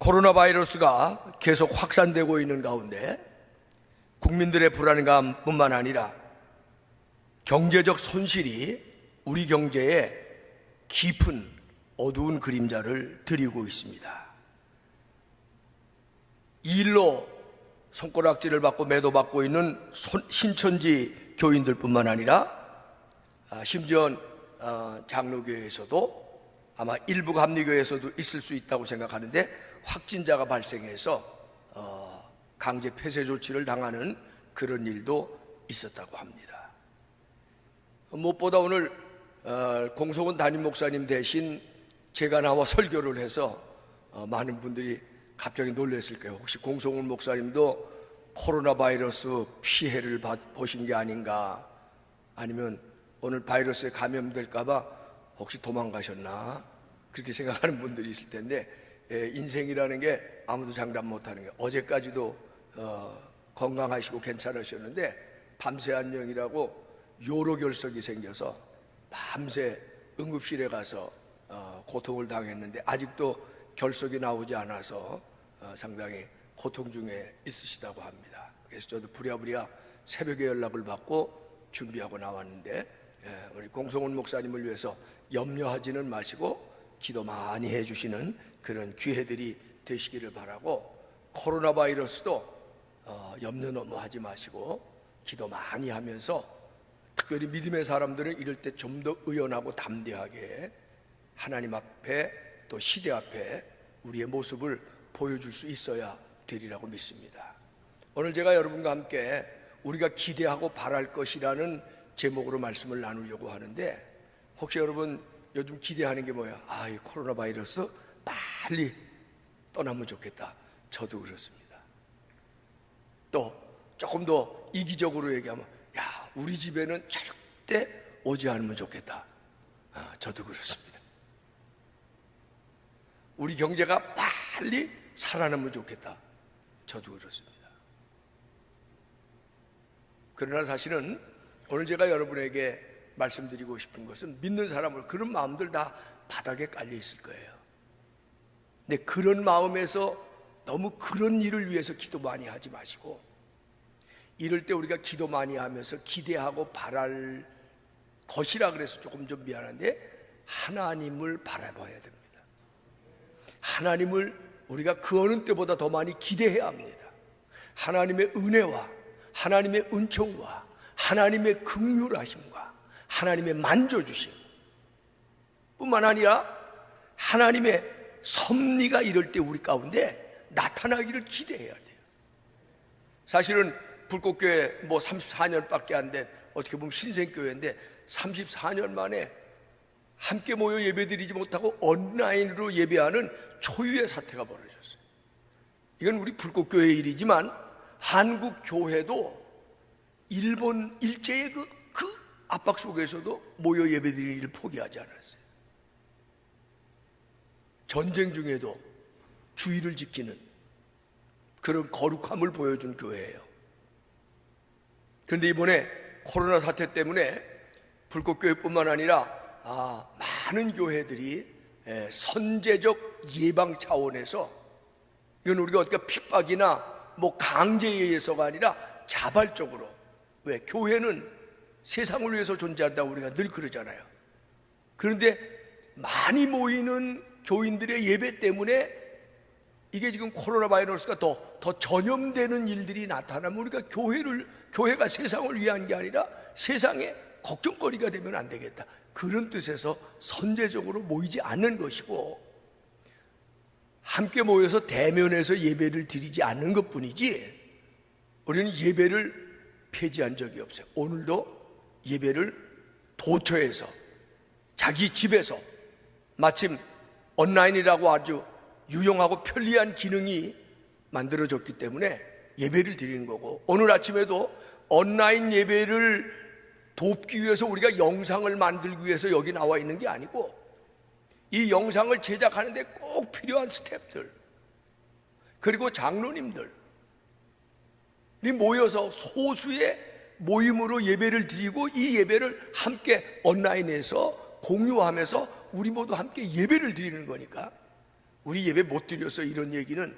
코로나 바이러스가 계속 확산되고 있는 가운데 국민들의 불안감뿐만 아니라 경제적 손실이 우리 경제에 깊은 어두운 그림자를 드리고 있습니다. 이 일로 손가락질을 받고 매도받고 있는 신천지 교인들뿐만 아니라 심지어 장로교회에서도 아마 일부 감리교회에서도 있을 수 있다고 생각하는데 확진자가 발생해서 강제 폐쇄 조치를 당하는 그런 일도 있었다고 합니다. 무엇보다 오늘 공성원 담임 목사님 대신 제가 나와 설교를 해서 많은 분들이 갑자기 놀랐을 거예요. 혹시 공성원 목사님도 코로나 바이러스 피해를 보신 게 아닌가, 아니면 오늘 바이러스에 감염될까 봐 혹시 도망가셨나, 그렇게 생각하는 분들이 있을 텐데, 인생이라는 게 아무도 장담 못하는 게, 어제까지도 건강하시고 괜찮으셨는데 밤새 안녕이라고 요로결석이 생겨서 밤새 응급실에 가서 고통을 당했는데 아직도 결석이 나오지 않아서 상당히 고통 중에 있으시다고 합니다. 그래서 저도 부랴부랴 새벽에 연락을 받고 준비하고 나왔는데, 우리 공성원 목사님을 위해서 염려하지는 마시고 기도 많이 해주시는 그런 기회들이 되시기를 바라고, 코로나 바이러스도 염려 너무 하지 마시고 기도 많이 하면서, 특별히 믿음의 사람들은 이럴 때 좀 더 의연하고 담대하게 하나님 앞에 또 시대 앞에 우리의 모습을 보여줄 수 있어야 되리라고 믿습니다. 오늘 제가 여러분과 함께 우리가 기대하고 바랄 것이라는 제목으로 말씀을 나누려고 하는데, 혹시 여러분 요즘 기대하는 게 뭐야? 이 코로나 바이러스 빨리 떠나면 좋겠다. 저도 그렇습니다. 또 조금 더 이기적으로 얘기하면, 우리 집에는 절대 오지 않으면 좋겠다. 저도 그렇습니다. 우리 경제가 빨리 살아나면 좋겠다. 저도 그렇습니다. 그러나 사실은 오늘 제가 여러분에게 말씀드리고 싶은 것은, 믿는 사람은 그런 마음들 다 바닥에 깔려 있을 거예요. 근데 그런 마음에서 너무 그런 일을 위해서 기도 많이 하지 마시고, 이럴 때 우리가 기도 많이 하면서 기대하고 바랄 것이라 그래서 조금 좀 미안한데, 하나님을 바라봐야 됩니다. 하나님을 우리가 그 어느 때보다 더 많이 기대해야 합니다. 하나님의 은혜와 하나님의 은총과 하나님의 긍휼하심과 하나님의 만져주심 뿐만 아니라 하나님의 섭리가 이럴 때 우리 가운데 나타나기를 기대해야 돼요. 사실은 불꽃교회 34년밖에 안 된, 어떻게 보면 신생교회인데 34년 만에 함께 모여 예배드리지 못하고 온라인으로 예배하는 초유의 사태가 벌어졌어요. 이건 우리 불꽃교회의 일이지만 한국 교회도 일본 일제의 그 압박 속에서도 모여 예배드리기를 포기하지 않았어요. 전쟁 중에도 주의를 지키는 그런 거룩함을 보여준 교회예요. 그런데 이번에 코로나 사태 때문에 불꽃교회뿐만 아니라 많은 교회들이 선제적 예방 차원에서, 이건 우리가 어떻게 핍박이나 강제에 의해서가 아니라 자발적으로, 왜? 교회는 세상을 위해서 존재한다고 우리가 늘 그러잖아요. 그런데 많이 모이는 교인들의 예배 때문에 이게 지금 코로나 바이러스가 더 전염되는 일들이 나타나면 우리가 교회가 세상을 위한 게 아니라 세상에 걱정거리가 되면 안 되겠다. 그런 뜻에서 선제적으로 모이지 않는 것이고, 함께 모여서 대면에서 예배를 드리지 않는 것 뿐이지 우리는 예배를 폐지한 적이 없어요. 오늘도 예배를 도처에서 자기 집에서, 마침 온라인이라고 아주 유용하고 편리한 기능이 만들어졌기 때문에 예배를 드리는 거고, 오늘 아침에도 온라인 예배를 돕기 위해서 우리가 영상을 만들기 위해서 여기 나와 있는 게 아니고, 이 영상을 제작하는데 꼭 필요한 스태프들 그리고 장로님들이 모여서 소수의 모임으로 예배를 드리고, 이 예배를 함께 온라인에서 공유하면서 우리 모두 함께 예배를 드리는 거니까 우리 예배 못 드려서 이런 얘기는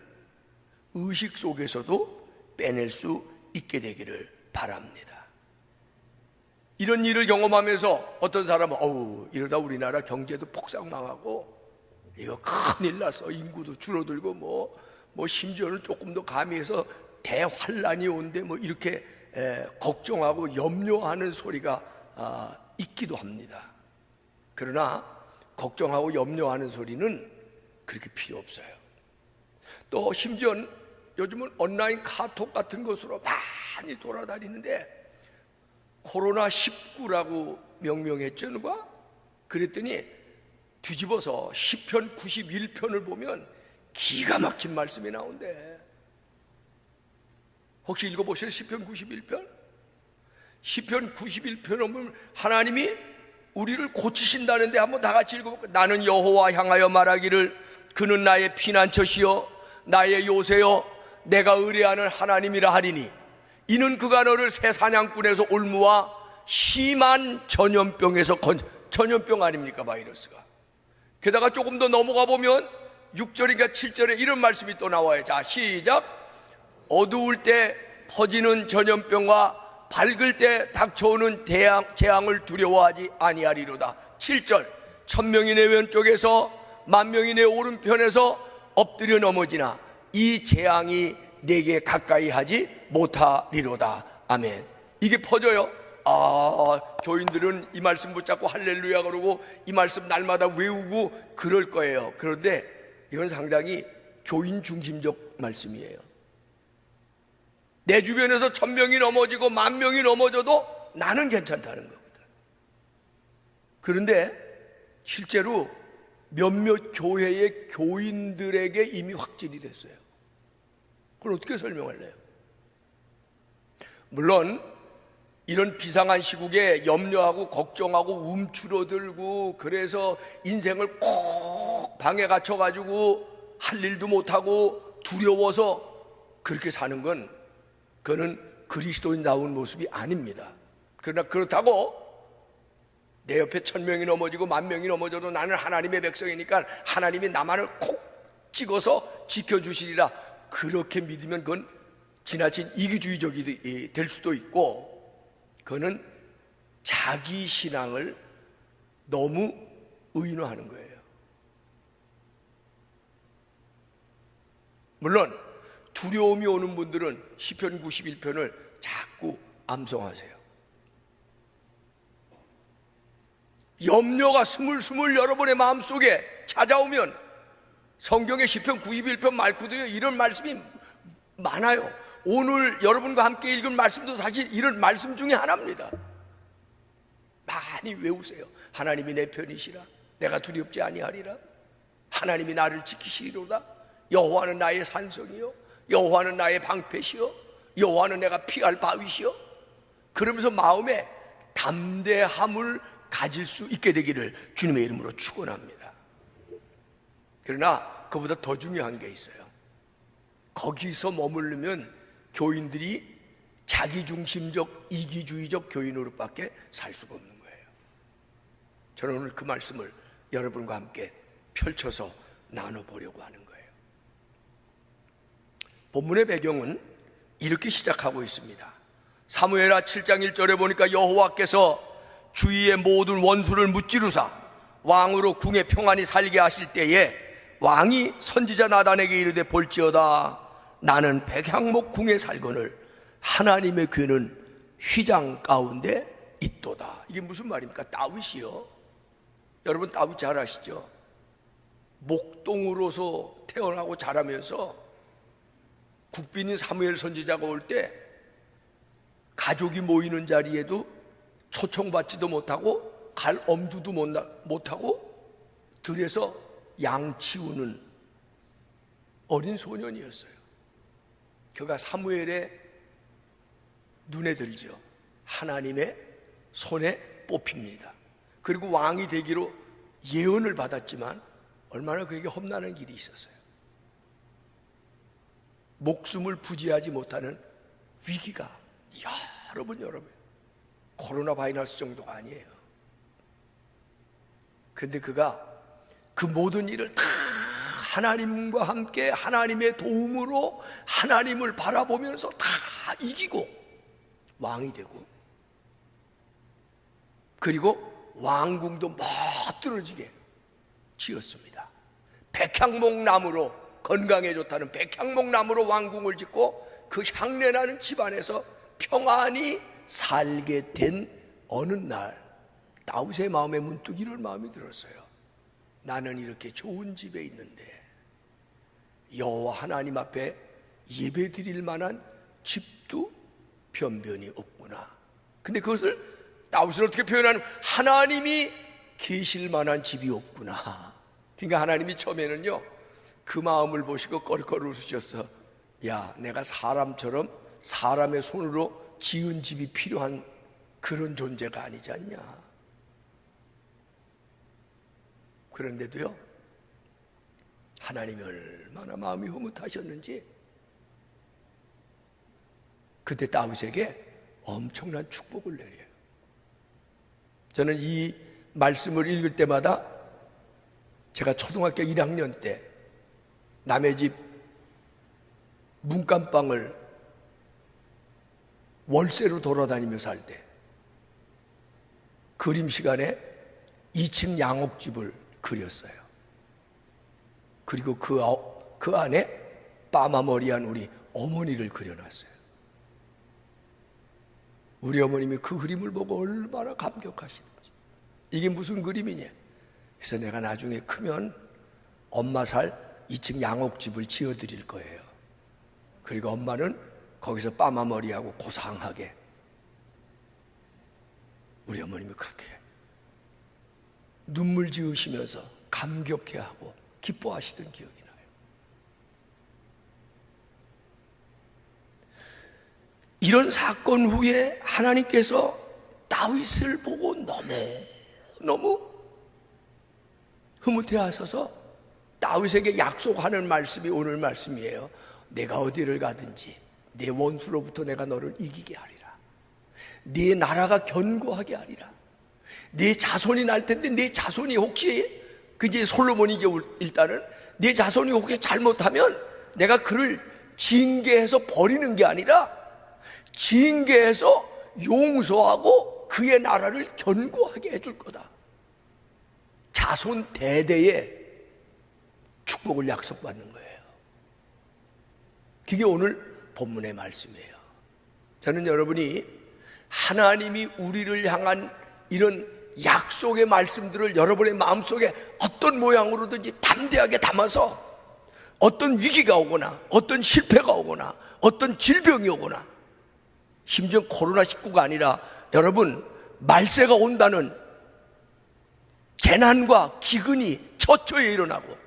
의식 속에서도 빼낼 수 있게 되기를 바랍니다. 이런 일을 경험하면서 어떤 사람은 이러다 우리나라 경제도 폭삭망하고 이거 큰일 나서 인구도 줄어들고 뭐 심지어는 조금 더 가미해서 대환란이 온대 이렇게 걱정하고 염려하는 소리가 있기도 합니다. 그러나 걱정하고 염려하는 소리는 그렇게 필요 없어요. 또 심지어는 요즘은 온라인 카톡 같은 것으로 많이 돌아다니는데 코로나19라고 명명했죠, 누가? 그랬더니 뒤집어서 시편 91편을 보면 기가 막힌 말씀이 나온대. 혹시 읽어보셨어요? 시편 91편? 시편 91편을 보면 하나님이 우리를 고치신다는데 한번 다 같이 읽어볼까요? 나는 여호와 향하여 말하기를 그는 나의 피난처시여 나의 요새여 내가 의뢰하는 하나님이라 하리니 이는 그가 너를 새 사냥꾼에서 올무와 심한 전염병에서 전염병 아닙니까, 바이러스가. 게다가 조금 더 넘어가 보면 6절인가 7절에 이런 말씀이 또 나와요. 자, 시작. 어두울 때 퍼지는 전염병과 밝을 때 닥쳐오는 재앙을 두려워하지 아니하리로다. 7절. 1000명이 내 왼쪽에서 10,000명이 내 오른편에서 엎드려 넘어지나 이 재앙이 내게 가까이 하지 못하리로다. 아멘. 이게 퍼져요. 교인들은 이 말씀 붙잡고 할렐루야 그러고 이 말씀 날마다 외우고 그럴 거예요. 그런데 이건 상당히 교인 중심적 말씀이에요. 내 주변에서 1000명이 넘어지고 10,000명이 넘어져도 나는 괜찮다는 거거든. 그런데 실제로 몇몇 교회의 교인들에게 이미 확진이 됐어요. 그걸 어떻게 설명할래요? 물론 이런 비상한 시국에 염려하고 걱정하고 움츠러들고 그래서 인생을 꼭 방에 갇혀가지고 할 일도 못하고 두려워서 그렇게 사는 건 그거는 그리스도인다운 모습이 아닙니다. 그러나 그렇다고 내 옆에 1000명이 넘어지고 10,000명이 넘어져도 나는 하나님의 백성이니까 하나님이 나만을 콕 찍어서 지켜주시리라 그렇게 믿으면 그건 지나친 이기주의적이 될 수도 있고 그거는 자기 신앙을 너무 의인화하는 거예요. 물론 두려움이 오는 분들은 시편 91편을 자꾸 암송하세요. 염려가 스물스물 여러분의 마음속에 찾아오면 성경의 시편 91편 말고도요 이런 말씀이 많아요. 오늘 여러분과 함께 읽은 말씀도 사실 이런 말씀 중에 하나입니다. 많이 외우세요. 하나님이 내 편이시라 내가 두렵지 아니하리라 하나님이 나를 지키시리로다 여호와는 나의 산성이요 여호와는 나의 방패시요 여호와는 내가 피할 바위시요. 그러면서 마음에 담대함을 가질 수 있게 되기를 주님의 이름으로 축원합니다. 그러나 그보다 더 중요한 게 있어요. 거기서 머무르면 교인들이 자기중심적 이기주의적 교인으로밖에 살 수가 없는 거예요. 저는 오늘 그 말씀을 여러분과 함께 펼쳐서 나눠보려고 하는 거예요. 본문의 배경은 이렇게 시작하고 있습니다. 사무엘하 7장 1절에 보니까 여호와께서 주위의 모든 원수를 무찌르사 왕으로 궁에 평안히 살게 하실 때에 왕이 선지자 나단에게 이르되 볼지어다 나는 백향목 궁에 살거늘 하나님의 귀는 휘장 가운데 있도다. 이게 무슨 말입니까? 다윗이요. 여러분 다윗 잘 아시죠? 목동으로서 태어나고 자라면서 국빈인 사무엘 선지자가 올 때 가족이 모이는 자리에도 초청받지도 못하고 갈 엄두도 못하고 들에서 양 치우는 어린 소년이었어요. 그가 사무엘의 눈에 들죠. 하나님의 손에 뽑힙니다. 그리고 왕이 되기로 예언을 받았지만 얼마나 그에게 험난한 길이 있었어요. 목숨을 부지하지 못하는 위기가 여러 번 코로나 바이러스 정도가 아니에요. 그런데 그가 그 모든 일을 다 하나님과 함께 하나님의 도움으로 하나님을 바라보면서 다 이기고 왕이 되고, 그리고 왕궁도 멋들어지게 지었습니다. 백향목나무로, 건강에 좋다는 백향목나무로 왕궁을 짓고 그 향내나는 집안에서 평안히 살게 된 어느 날, 다윗의 마음에 문득 이런 마음이 들었어요. 나는 이렇게 좋은 집에 있는데 여호와 하나님 앞에 예배 드릴 만한 집도 변변히 없구나. 근데 그것을 다윗은 어떻게 표현하는, 하나님이 계실 만한 집이 없구나. 그러니까 하나님이 처음에는요, 그 마음을 보시고 껄껄 웃으셨어. 야, 내가 사람처럼 사람의 손으로 지은 집이 필요한 그런 존재가 아니지 않냐. 그런데도요, 하나님이 얼마나 마음이 흐뭇하셨는지 그때 다윗에게 엄청난 축복을 내려요. 저는 이 말씀을 읽을 때마다, 제가 초등학교 1학년 때 남의 집 문간방을 월세로 돌아다니며 살 때 그림 시간에 2층 양옥집을 그렸어요. 그리고 그 안에 빠마머리한 우리 어머니를 그려놨어요. 우리 어머님이 그 그림을 보고 얼마나 감격하시는지. 이게 무슨 그림이냐. 그래서 내가 나중에 크면 엄마 살 2층 양옥집을 지어드릴 거예요. 그리고 엄마는 거기서 빠마머리하고 고상하게. 우리 어머님이 그렇게 눈물 지으시면서 감격해하고 기뻐하시던 기억이 나요. 이런 사건 후에 하나님께서 다윗을 보고 너무 흐뭇해하셔서 다윗에게 약속하는 말씀이 오늘 말씀이에요. 내가 어디를 가든지 내 원수로부터 내가 너를 이기게 하리라. 네 나라가 견고하게 하리라. 네 자손이 날 텐데, 네 자손이 혹시, 그게 솔로몬이 이제 일단은 네 자손이 혹시 잘못하면 내가 그를 징계해서 버리는 게 아니라 징계해서 용서하고 그의 나라를 견고하게 해줄 거다. 자손 대대에 축복을 약속받는 거예요. 그게 오늘 본문의 말씀이에요. 저는 여러분이 하나님이 우리를 향한 이런 약속의 말씀들을 여러분의 마음속에 어떤 모양으로든지 담대하게 담아서, 어떤 위기가 오거나 어떤 실패가 오거나 어떤 질병이 오거나, 심지어 코로나19가 아니라 여러분 말세가 온다는 재난과 기근이 처처에 일어나고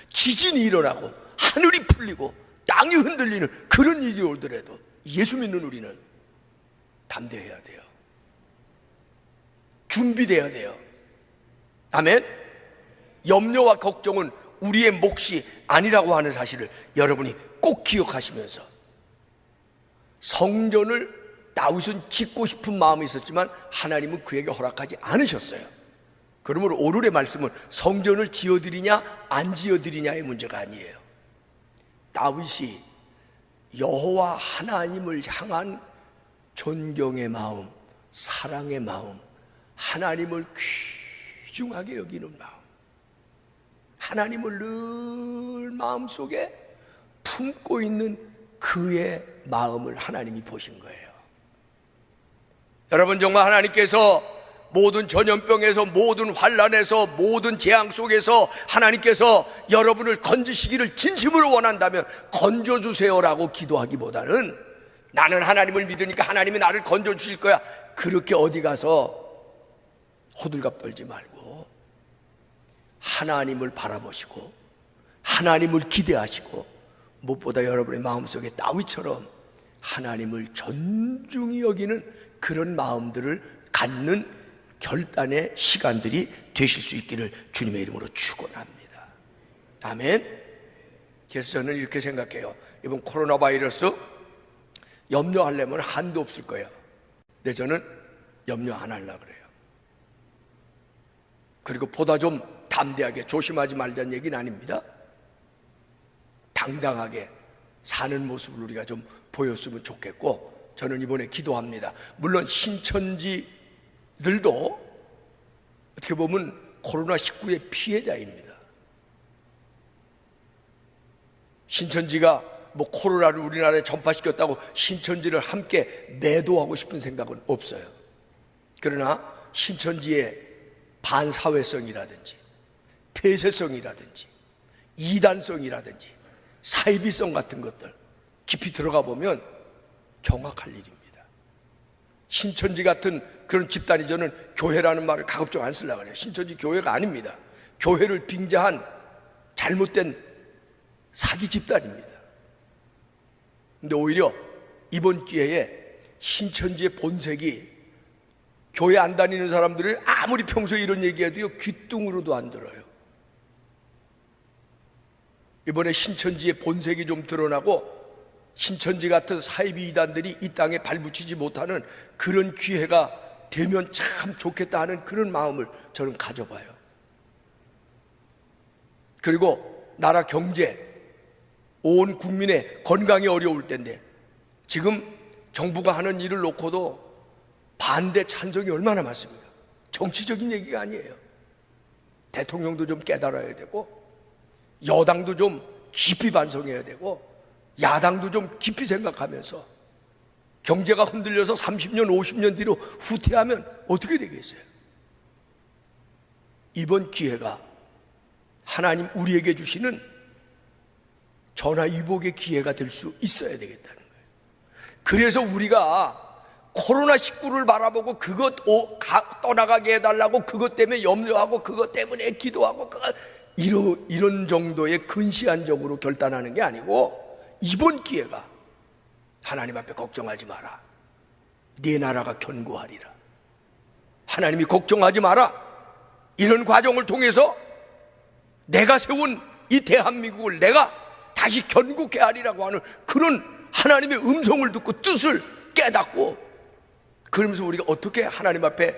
지진이 일어나고 하늘이 풀리고 땅이 흔들리는 그런 일이 오더라도 예수 믿는 우리는 담대해야 돼요. 준비돼야 돼요. 아멘. 염려와 걱정은 우리의 몫이 아니라고 하는 사실을 여러분이 꼭 기억하시면서, 성전을 다윗은 짓고 싶은 마음이 있었지만 하나님은 그에게 허락하지 않으셨어요. 그러므로 오늘의 말씀은 성전을 지어드리냐 안 지어드리냐의 문제가 아니에요. 다윗이 여호와 하나님을 향한 존경의 마음, 사랑의 마음, 하나님을 귀중하게 여기는 마음, 하나님을 늘 마음속에 품고 있는 그의 마음을 하나님이 보신 거예요. 여러분, 정말 하나님께서 모든 전염병에서, 모든 환난에서, 모든 재앙 속에서 하나님께서 여러분을 건지시기를 진심으로 원한다면 건져주세요라고 기도하기보다는, 나는 하나님을 믿으니까 하나님이 나를 건져주실 거야, 그렇게 어디 가서 호들갑 떨지 말고 하나님을 바라보시고 하나님을 기대하시고, 무엇보다 여러분의 마음속에 다윗처럼 하나님을 존중히 여기는 그런 마음들을 갖는 결단의 시간들이 되실 수 있기를 주님의 이름으로 축원합니다. 아멘. 그래서 저는 이렇게 생각해요. 이번 코로나 바이러스 염려하려면 한도 없을 거예요. 근데 저는 염려 안 하려고 그래요. 그리고 보다 좀 담대하게, 조심하지 말자는 얘기는 아닙니다. 당당하게 사는 모습을 우리가 좀 보였으면 좋겠고, 저는 이번에 기도합니다. 물론 신천지들도 어떻게 보면 코로나19의 피해자입니다. 신천지가 뭐 코로나를 우리나라에 전파시켰다고 신천지를 함께 매도하고 싶은 생각은 없어요. 그러나 신천지의 반사회성이라든지 폐쇄성이라든지 이단성이라든지 사이비성 같은 것들 깊이 들어가 보면 경악할 일입니다. 신천지 같은 그런 집단이, 저는 교회라는 말을 가급적 안 쓰려고 해요. 신천지 교회가 아닙니다. 교회를 빙자한 잘못된 사기 집단입니다. 근데 오히려 이번 기회에 신천지의 본색이, 교회 안 다니는 사람들이 아무리 평소에 이런 얘기해도요, 귀뚱으로도 안 들어요. 이번에 신천지의 본색이 좀 드러나고 신천지 같은 사이비 이단들이 이 땅에 발붙이지 못하는 그런 기회가 되면 참 좋겠다 하는 그런 마음을 저는 가져봐요. 그리고 나라 경제, 온 국민의 건강이 어려울 때인데 지금 정부가 하는 일을 놓고도 반대 찬성이 얼마나 많습니까? 정치적인 얘기가 아니에요. 대통령도 좀 깨달아야 되고, 여당도 좀 깊이 반성해야 되고, 야당도 좀 깊이 생각하면서, 경제가 흔들려서 30년, 50년 뒤로 후퇴하면 어떻게 되겠어요? 이번 기회가 하나님 우리에게 주시는 전화위복의 기회가 될 수 있어야 되겠다는 거예요. 그래서 우리가 코로나19를 바라보고 그것 떠나가게 해달라고 그것 때문에 염려하고 그것 때문에 기도하고 이런 정도의 근시안적으로 결단하는 게 아니고, 이번 기회가 하나님 앞에 걱정하지 마라, 네 나라가 견고하리라, 하나님이 걱정하지 마라, 이런 과정을 통해서 내가 세운 이 대한민국을 내가 다시 견고케 하리라고 하는 그런 하나님의 음성을 듣고 뜻을 깨닫고, 그러면서 우리가 어떻게 하나님 앞에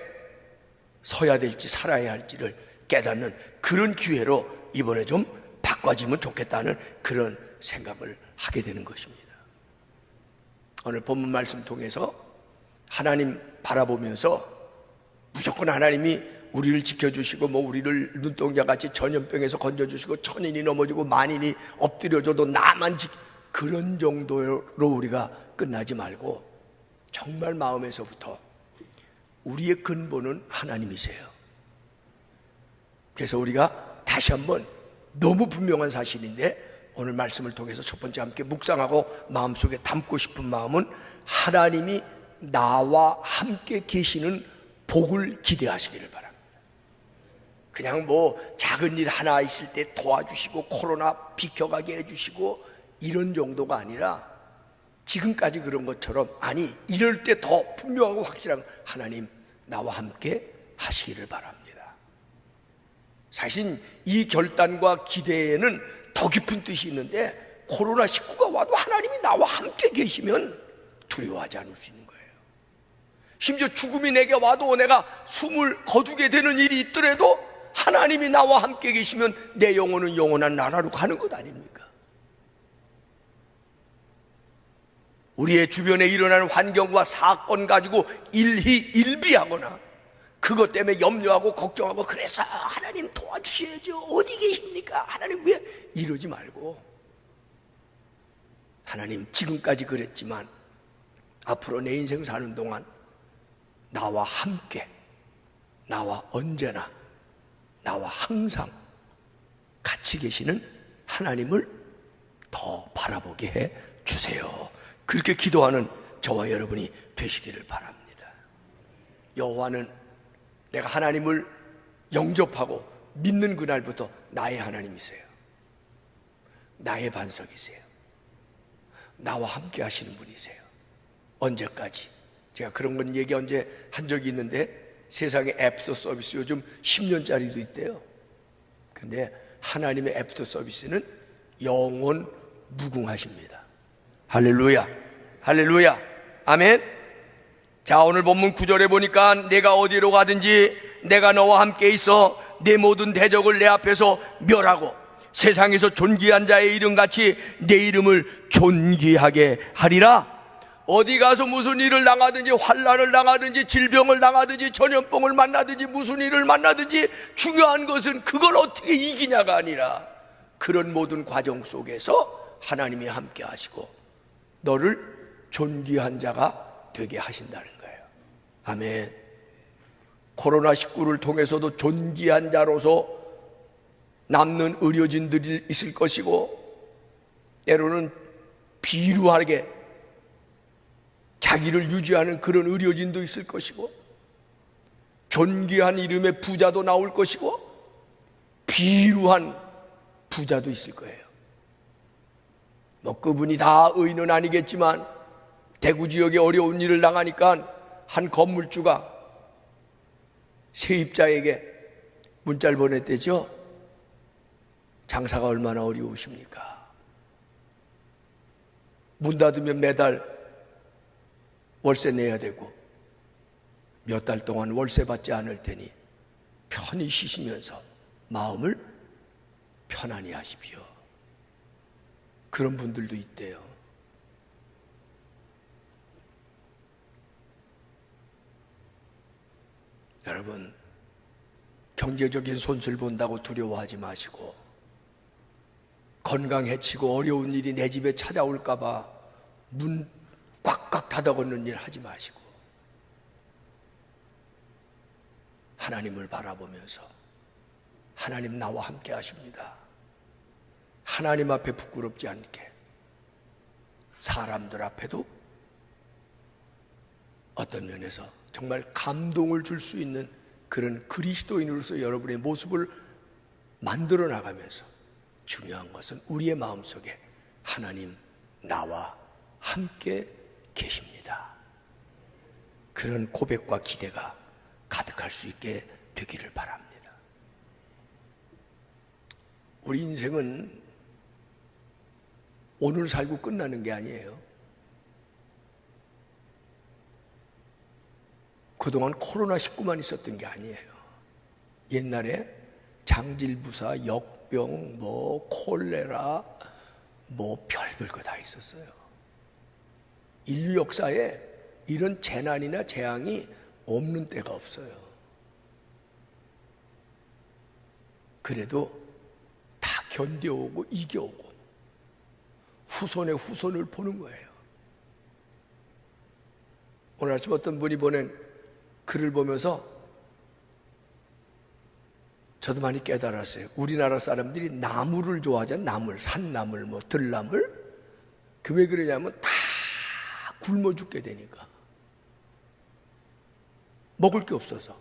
서야 될지 살아야 할지를 깨닫는 그런 기회로 이번에 좀 바꿔지면 좋겠다는 그런 생각을 하게 되는 것입니다. 오늘 본문 말씀 통해서 하나님 바라보면서 무조건 하나님이 우리를 지켜주시고 우리를 눈동자같이 전염병에서 건져주시고 천인이 넘어지고 만인이 엎드려져도 나만 그런 정도로 우리가 끝나지 말고 정말 마음에서부터 우리의 근본은 하나님이세요. 그래서 우리가 다시 한번 너무 분명한 사실인데 오늘 말씀을 통해서 첫 번째 함께 묵상하고 마음속에 담고 싶은 마음은 하나님이 나와 함께 계시는 복을 기대하시기를 바랍니다. 그냥 작은 일 하나 있을 때 도와주시고 코로나 비켜가게 해주시고 이런 정도가 아니라 지금까지 그런 것처럼, 아니 이럴 때 더 분명하고 확실한 하나님 나와 함께 하시기를 바랍니다. 사실 이 결단과 기대에는 더 깊은 뜻이 있는데, 코로나19가 와도 하나님이 나와 함께 계시면 두려워하지 않을 수 있는 거예요. 심지어 죽음이 내게 와도 내가 숨을 거두게 되는 일이 있더라도 하나님이 나와 함께 계시면 내 영혼은 영원한 나라로 가는 것 아닙니까? 우리의 주변에 일어나는 환경과 사건 가지고 일희일비하거나 그것 때문에 염려하고 걱정하고 그래서 하나님 도와주셔야죠, 어디 계십니까, 하나님 왜, 이러지 말고 하나님 지금까지 그랬지만 앞으로 내 인생 사는 동안 나와 함께, 나와 언제나, 나와 항상 같이 계시는 하나님을 더 바라보게 해 주세요. 그렇게 기도하는 저와 여러분이 되시기를 바랍니다. 여호와는 내가 하나님을 영접하고 믿는 그날부터 나의 하나님이세요. 나의 반석이세요. 나와 함께 하시는 분이세요. 언제까지? 제가 그런 건 얘기 언제 한 적이 있는데, 세상에 애프터 서비스 요즘 10년짜리도 있대요. 근데 하나님의 애프터 서비스는 영원 무궁하십니다. 할렐루야, 할렐루야, 아멘. 자, 오늘 본문 9절에 보니까 내가 어디로 가든지 내가 너와 함께 있어 내 모든 대적을 내 앞에서 멸하고 세상에서 존귀한 자의 이름같이 내 이름을 존귀하게 하리라. 어디 가서 무슨 일을 당하든지, 환난을 당하든지, 질병을 당하든지, 전염병을 만나든지, 무슨 일을 만나든지, 중요한 것은 그걸 어떻게 이기냐가 아니라 그런 모든 과정 속에서 하나님이 함께 하시고 너를 존귀한 자가 되게 하신다는 거예요. 아멘. 코로나19를 통해서도 존귀한 자로서 남는 의료진들이 있을 것이고, 때로는 비루하게 자기를 유지하는 그런 의료진도 있을 것이고, 존귀한 이름의 부자도 나올 것이고, 비루한 부자도 있을 거예요. 뭐 그분이 다 의인은 아니겠지만 대구 지역에 어려운 일을 당하니까 한 건물주가 세입자에게 문자를 보냈대죠. 장사가 얼마나 어려우십니까? 문 닫으면 매달 월세 내야 되고 몇 달 동안 월세 받지 않을 테니 편히 쉬시면서 마음을 편안히 하십시오. 그런 분들도 있대요. 여러분, 경제적인 손실 본다고 두려워하지 마시고, 건강 해치고 어려운 일이 내 집에 찾아올까 봐 문 꽉꽉 닫아놓는 일 하지 마시고, 하나님을 바라보면서 하나님 나와 함께 하십니다. 하나님 앞에 부끄럽지 않게, 사람들 앞에도 어떤 면에서 정말 감동을 줄 수 있는 그런 그리스도인으로서 여러분의 모습을 만들어 나가면서, 중요한 것은 우리의 마음속에 하나님 나와 함께 계십니다, 그런 고백과 기대가 가득할 수 있게 되기를 바랍니다. 우리 인생은 오늘 살고 끝나는 게 아니에요. 그동안 코로나19만 있었던 게 아니에요. 옛날에 장질부사, 역병, 콜레라, 별별 거 다 있었어요. 인류 역사에 이런 재난이나 재앙이 없는 때가 없어요. 그래도 다 견뎌오고 이겨오고 후손의 후손을 보는 거예요. 오늘 아침 어떤 분이 보낸 글을 보면서 저도 많이 깨달았어요. 우리나라 사람들이 나물을 좋아하잖아요. 나물, 산나물, 들나물. 그 왜 그러냐면 다 굶어 죽게 되니까, 먹을 게 없어서.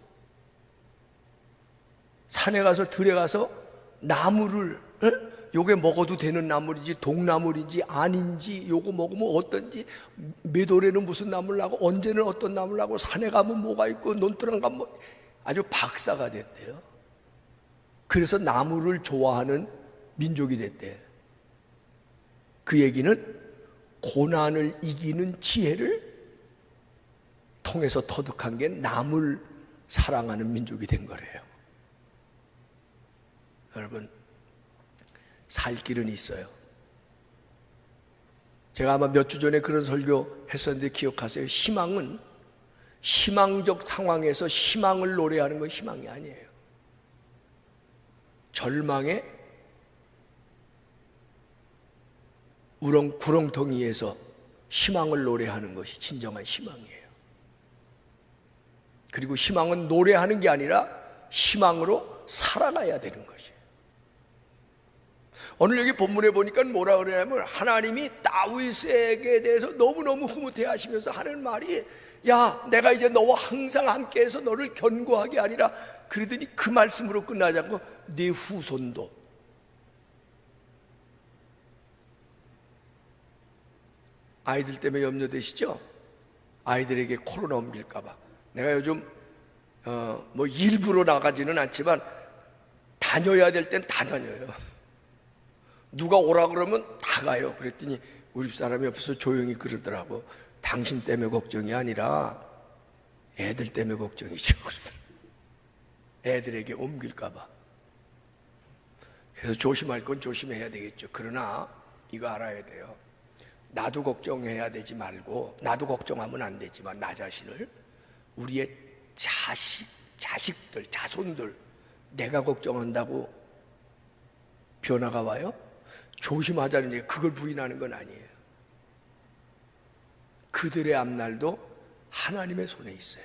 산에 가서 들에 가서 나물을, 요게 먹어도 되는 나물인지 동나물인지 아닌지, 요거 먹으면 어떤지, 몇 월에는 무슨 나물 나고 언제는 어떤 나물 나고, 산에 가면 뭐가 있고 논두렁 가면 아주 박사가 됐대요. 그래서 나물을 좋아하는 민족이 됐대. 그 얘기는 고난을 이기는 지혜를 통해서 터득한 게 나물 사랑하는 민족이 된 거래요. 여러분, 살 길은 있어요. 제가 아마 몇 주 전에 그런 설교 했었는데 기억하세요? 희망은 희망적 상황에서 희망을 노래하는 건 희망이 아니에요. 절망의 구렁텅이에서 희망을 노래하는 것이 진정한 희망이에요. 그리고 희망은 노래하는 게 아니라 희망으로 살아가야 되는 것이에요. 오늘 여기 본문에 보니까 뭐라 그러냐면, 하나님이 다윗에게 대해서 너무너무 흐뭇해 하시면서 하는 말이, 야, 내가 이제 너와 항상 함께해서 너를 견고하게 하리라. 그러더니 그 말씀으로 끝나지 않고 네 후손도. 아이들 때문에 염려되시죠? 아이들에게 코로나 옮길까 봐. 내가 요즘 일부러 나가지는 않지만 다녀야 될 땐 다 다녀요. 누가 오라 그러면 다 가요. 그랬더니 우리 집사람이 옆에서 조용히 그러더라고. 당신 때문에 걱정이 아니라 애들 때문에 걱정이죠. 애들에게 옮길까 봐. 그래서 조심할 건 조심해야 되겠죠. 그러나 이거 알아야 돼요. 나도 걱정해야 되지 말고, 나도 걱정하면 안 되지만 나 자신을, 우리의 자식들, 자손들 내가 걱정한다고 변화가 와요? 조심하자는 얘기, 그걸 부인하는 건 아니에요. 그들의 앞날도 하나님의 손에 있어요.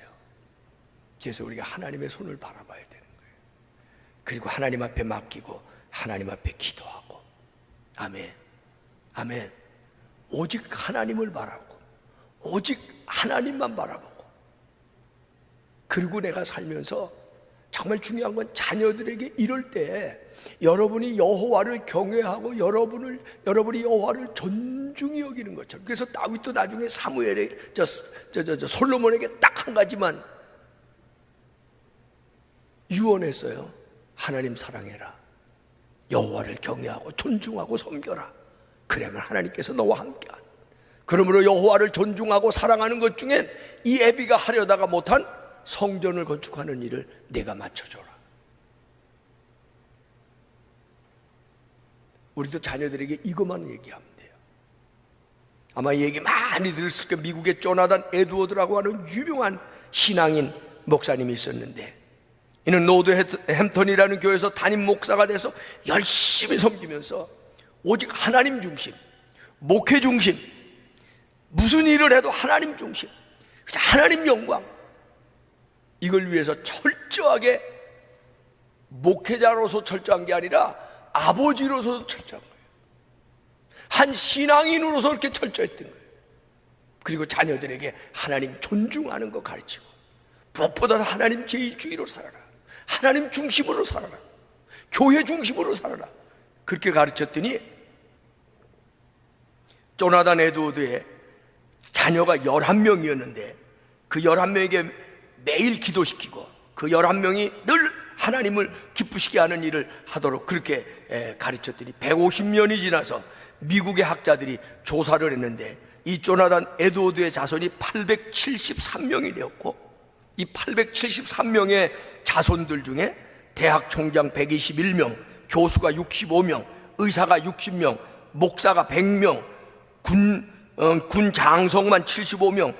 그래서 우리가 하나님의 손을 바라봐야 되는 거예요. 그리고 하나님 앞에 맡기고 하나님 앞에 기도하고. 아멘, 아멘. 오직 하나님을 바라고, 오직 하나님만 바라보고. 그리고 내가 살면서 정말 중요한 건 자녀들에게 이럴 때 여러분이 여호와를 경외하고 여러분이 여호와를 존중히 여기는 것처럼. 그래서 다윗도 나중에 사무엘에 솔로몬에게 딱 한 가지만 유언했어요. 하나님 사랑해라, 여호와를 경외하고 존중하고 섬겨라. 그러면 하나님께서 너와 함께한. 그러므로 여호와를 존중하고 사랑하는 것 중엔 이 애비가 하려다가 못한 성전을 건축하는 일을 내가 맡겨줘라. 우리도 자녀들에게 이것만 얘기하면 돼요. 아마 이 얘기 많이 들었을 거예요. 미국의 조나단 에드워드라고 하는 유명한 신앙인 목사님이 있었는데, 이는 노드햄턴이라는 교회에서 담임 목사가 돼서 열심히 섬기면서 오직 하나님 중심, 목회 중심, 무슨 일을 해도 하나님 중심, 하나님 영광, 이걸 위해서 철저하게 목회자로서 철저한 게 아니라 아버지로서도 철저한 거예요. 한 신앙인으로서 그렇게 철저했던 거예요. 그리고 자녀들에게 하나님 존중하는 거 가르치고, 무엇보다 하나님 제일주의로 살아라, 하나님 중심으로 살아라, 교회 중심으로 살아라, 그렇게 가르쳤더니 조나단 에드워드의 자녀가 11명이었는데 그 11명에게 매일 기도시키고 그 11명이 늘 하나님을 기쁘시게 하는 일을 하도록 그렇게 가르쳤더니 150년이 지나서 미국의 학자들이 조사를 했는데 이 조나단 에드워드의 자손이 873명이 되었고, 이 873명의 자손들 중에 대학 총장 121명, 교수가 65명, 의사가 60명, 목사가 100명, 군 장성만 75명,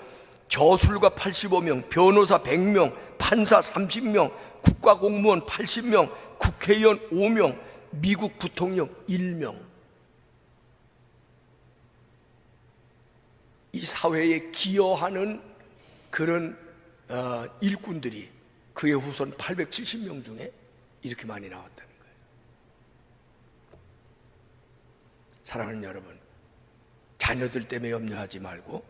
저술가 85명, 변호사 100명, 판사 30명, 국가공무원 80명, 국회의원 5명, 미국 부통령 1명. 이 사회에 기여하는 그런 일꾼들이 그의 후손 870명 중에 이렇게 많이 나왔다는 거예요. 사랑하는 여러분, 자녀들 때문에 염려하지 말고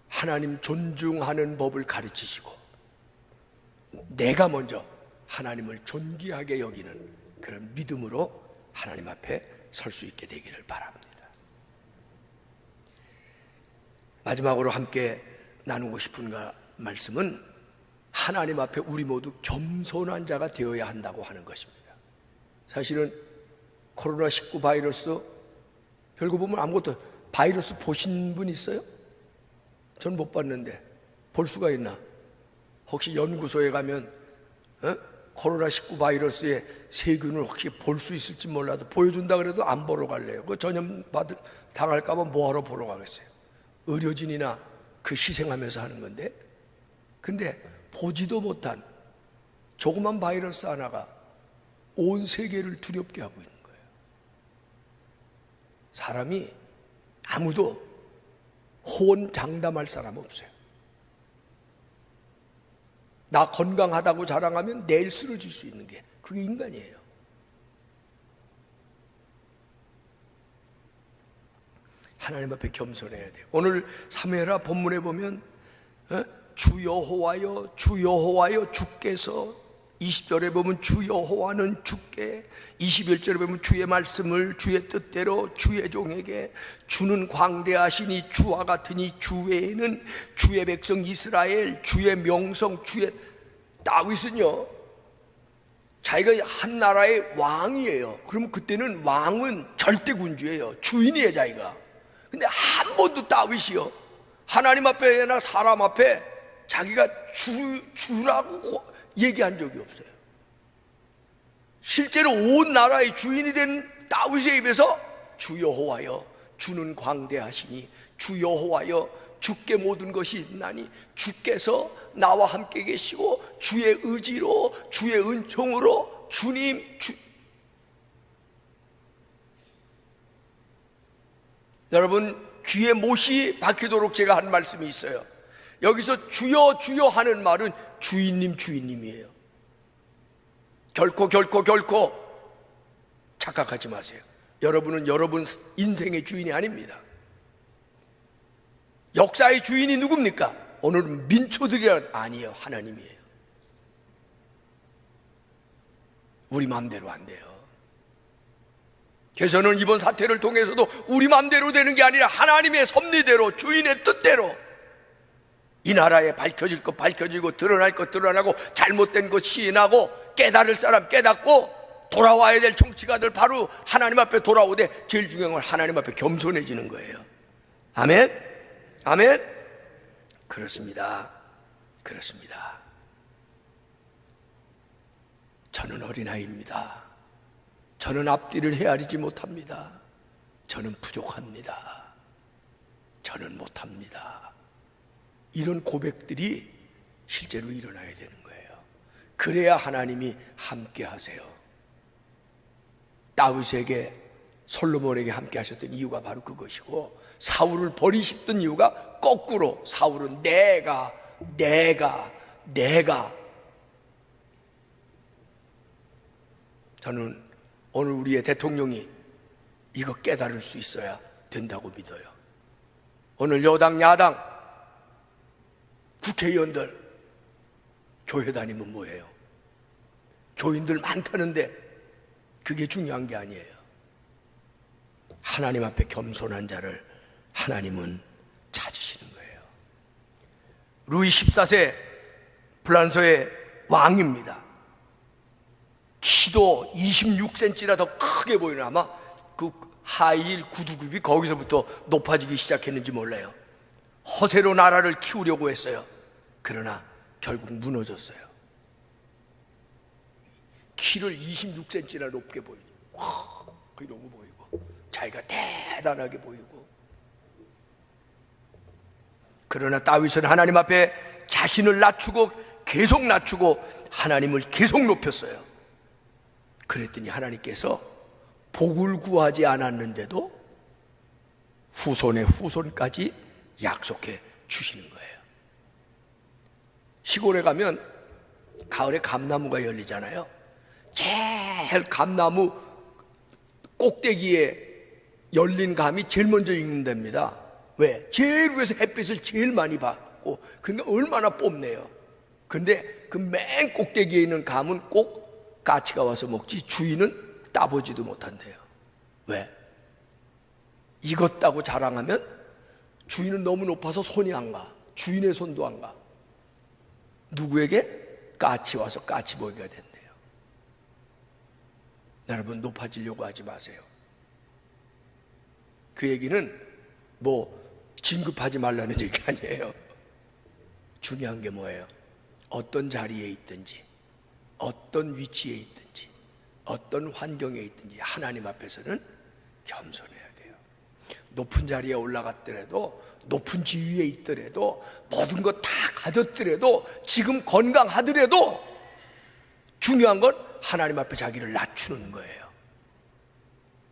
하나님 존중하는 법을 가르치시고 내가 먼저 하나님을 존귀하게 여기는 그런 믿음으로 하나님 앞에 설 수 있게 되기를 바랍니다. 마지막으로 함께 나누고 싶은 말씀은 하나님 앞에 우리 모두 겸손한 자가 되어야 한다고 하는 것입니다. 사실은 코로나19 바이러스 별거 보면 아무것도, 바이러스 보신 분 있어요? 전 못 봤는데 볼 수가 있나? 혹시 연구소에 가면 코로나19 바이러스의 세균을 혹시 볼 수 있을지 몰라도 보여준다 그래도 안 보러 갈래요. 그 전염 당할까 봐 뭐하러 보러 가겠어요? 의료진이나 그 희생하면서 하는 건데, 근데 보지도 못한 조그만 바이러스 하나가 온 세계를 두렵게 하고 있는 거예요. 사람이 아무도 호언장담할 사람 없어요. 나 건강하다고 자랑하면 내일 쓰러질 수 있는 게 그게 인간이에요. 하나님 앞에 겸손해야 돼요. 오늘 사무엘하 본문에 보면 주 여호와여, 주 여호와여, 주께서, 20절에 보면 주 여호와는 주께, 21절에 보면 주의 말씀을 주의 뜻대로 주의 종에게, 주는 광대하시니 주와 같으니 주 외에는, 주의 백성 이스라엘, 주의 명성, 주의. 다윗은요 자기가 한 나라의 왕이에요. 그러면 그때는 왕은 절대 군주예요. 주인이에요 자기가. 근데 한 번도 다윗이요 하나님 앞에나 사람 앞에 자기가 주라고 얘기한 적이 없어요. 실제로 온 나라의 주인이 된 다윗의 입에서 주 여호와여 주는 광대하시니 주 여호와여 주께 모든 것이 있나니 주께서 나와 함께 계시고 주의 의지로 주의 은총으로 주님 여러분 귀에 못이 박히도록 제가 한 말씀이 있어요. 여기서 주여 주여 하는 말은 주인님 주인님이에요. 결코 착각하지 마세요. 여러분은 여러분 인생의 주인이 아닙니다. 역사의 주인이 누굽니까? 오늘은 민초들이라 아니에요. 하나님이에요. 우리 마음대로 안 돼요. 그래서는 이번 사태를 통해서도 우리 마음대로 되는 게 아니라 하나님의 섭리대로 주인의 뜻대로 이 나라에 밝혀질 것 밝혀지고 드러날 것 드러나고 잘못된 것 시인하고 깨달을 사람 깨닫고 돌아와야 될 정치가들 바로 하나님 앞에 돌아오되 제일 중요한 건 하나님 앞에 겸손해지는 거예요. 아멘? 아멘? 그렇습니다. 저는 어린아이입니다. 저는 앞뒤를 헤아리지 못합니다. 저는 부족합니다. 저는 못합니다. 이런 고백들이 실제로 일어나야 되는 거예요. 그래야 하나님이 함께 하세요. 다윗에게 솔로몬에게 함께 하셨던 이유가 바로 그것이고 사울을 버리셨던 이유가 거꾸로 사울은 내가 저는 오늘 우리의 대통령이 이거 깨달을 수 있어야 된다고 믿어요. 오늘 여당 야당 국회의원들 교회 다니면 뭐예요? 교인들 많다는데 그게 중요한 게 아니에요. 하나님 앞에 겸손한 자를 하나님은 찾으시는 거예요. 루이 14세 프랑스의 왕입니다. 키도 26cm나 더 크게 보이는 아마 그 하이힐 구두굽이 거기서부터 높아지기 시작했는지 몰라요. 허세로 나라를 키우려고 했어요. 그러나 결국 무너졌어요. 키를 26cm나 높게 보이죠. 이러고 보이고 자기가 대단하게 보이고. 그러나 다윗은 하나님 앞에 자신을 낮추고 계속 낮추고 하나님을 계속 높였어요. 그랬더니 하나님께서 복을 구하지 않았는데도 후손의 후손까지 약속해 주시는 거예요. 시골에 가면 가을에 감나무가 열리잖아요. 제일 감나무 꼭대기에 열린 감이 제일 먼저 익는답니다. 왜? 제일 위에서 햇빛을 제일 많이 받고 그러니까 얼마나 뽐내요. 근데 그 맨 꼭대기에 있는 감은 꼭 까치가 와서 먹지 주인은 따보지도 못한대요. 왜? 익었다고 자랑하면 주인은 너무 높아서 손이 안 가. 주인의 손도 안 가. 누구에게? 까치 와서 까치 먹이가 된대요. 여러분 높아지려고 하지 마세요. 그 얘기는 뭐 진급하지 말라는 얘기 아니에요. 중요한 게 뭐예요? 어떤 자리에 있든지 어떤 위치에 있든지 어떤 환경에 있든지 하나님 앞에서는 겸손해야 돼요. 높은 자리에 올라갔더라도 높은 지위에 있더라도 모든 것 다 가졌더라도 지금 건강하더라도 중요한 건 하나님 앞에 자기를 낮추는 거예요.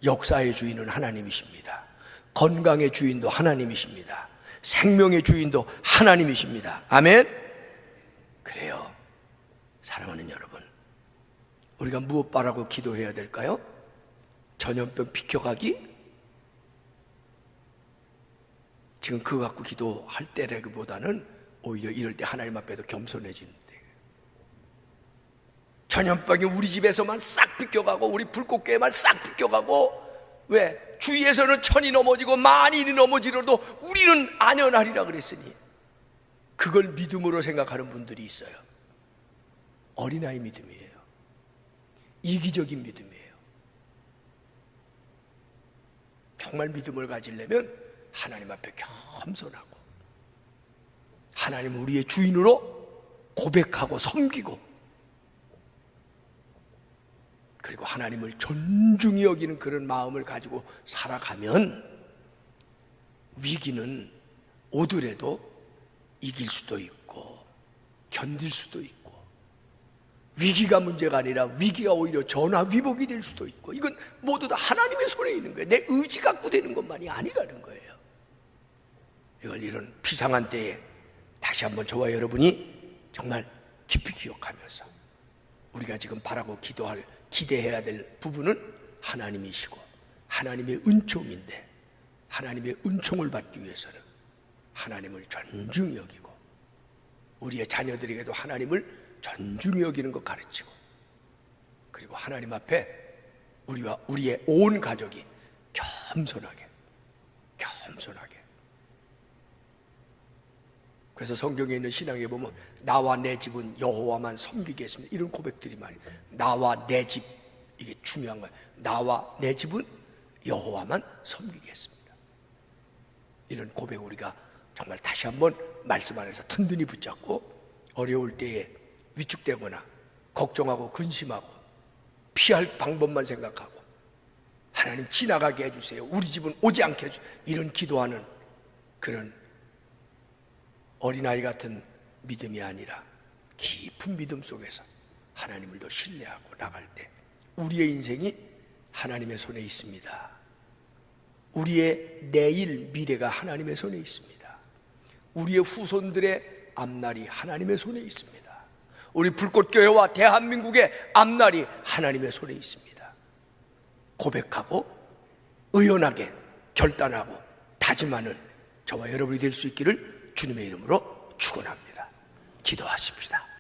역사의 주인은 하나님이십니다. 건강의 주인도 하나님이십니다. 생명의 주인도 하나님이십니다. 아멘? 그래요. 사랑하는 여러분, 우리가 무엇 바라고 기도해야 될까요? 전염병 비켜가기? 지금 그거 갖고 기도할 때라기보다는 오히려 이럴 때 하나님 앞에서 겸손해지는 때. 전염병이 우리 집에서만 싹 비껴가고 우리 불꽃교회만 싹 비껴가고 왜? 주위에서는 1000이 넘어지고 10,000이 넘어지려도 우리는 안연하리라 그랬으니 그걸 믿음으로 생각하는 분들이 있어요. 어린아이 믿음이에요. 이기적인 믿음이에요. 정말 믿음을 가지려면 하나님 앞에 겸손하고 하나님을 우리의 주인으로 고백하고 섬기고 그리고 하나님을 존중히 여기는 그런 마음을 가지고 살아가면 위기는 오더라도 이길 수도 있고 견딜 수도 있고, 위기가 문제가 아니라 위기가 오히려 전화위복이 될 수도 있고, 이건 모두 다 하나님의 손에 있는 거예요. 내 의지 갖고 되는 것만이 아니라는 거예요. 이걸 이런 비상한 때에 다시 한번 저와 여러분이 정말 깊이 기억하면서 우리가 지금 바라고 기대해야 될 부분은 하나님이시고 하나님의 은총인데, 하나님의 은총을 받기 위해서는 하나님을 존중히 여기고 우리의 자녀들에게도 하나님을 존중히 여기는 것 가르치고, 그리고 하나님 앞에 우리와 우리의 온 가족이 겸손하게. 그래서 성경에 있는 신앙에 보면 나와 내 집은 여호와만 섬기겠습니다, 이런 고백들이 많아요. 나와 내 집, 이게 중요한 거예요. 나와 내 집은 여호와만 섬기겠습니다. 이런 고백 우리가 정말 다시 한번 말씀 안에서 든든히 붙잡고, 어려울 때에 위축되거나 걱정하고 근심하고 피할 방법만 생각하고 하나님 지나가게 해주세요, 우리 집은 오지 않게 해주세요, 이런 기도하는 그런 어린아이 같은 믿음이 아니라 깊은 믿음 속에서 하나님을 더 신뢰하고 나갈 때 우리의 인생이 하나님의 손에 있습니다. 우리의 내일 미래가 하나님의 손에 있습니다. 우리의 후손들의 앞날이 하나님의 손에 있습니다. 우리 불꽃교회와 대한민국의 앞날이 하나님의 손에 있습니다. 고백하고 의연하게 결단하고 다짐하는 저와 여러분이 될 수 있기를 주님의 이름으로 축원합니다. 기도하십시다.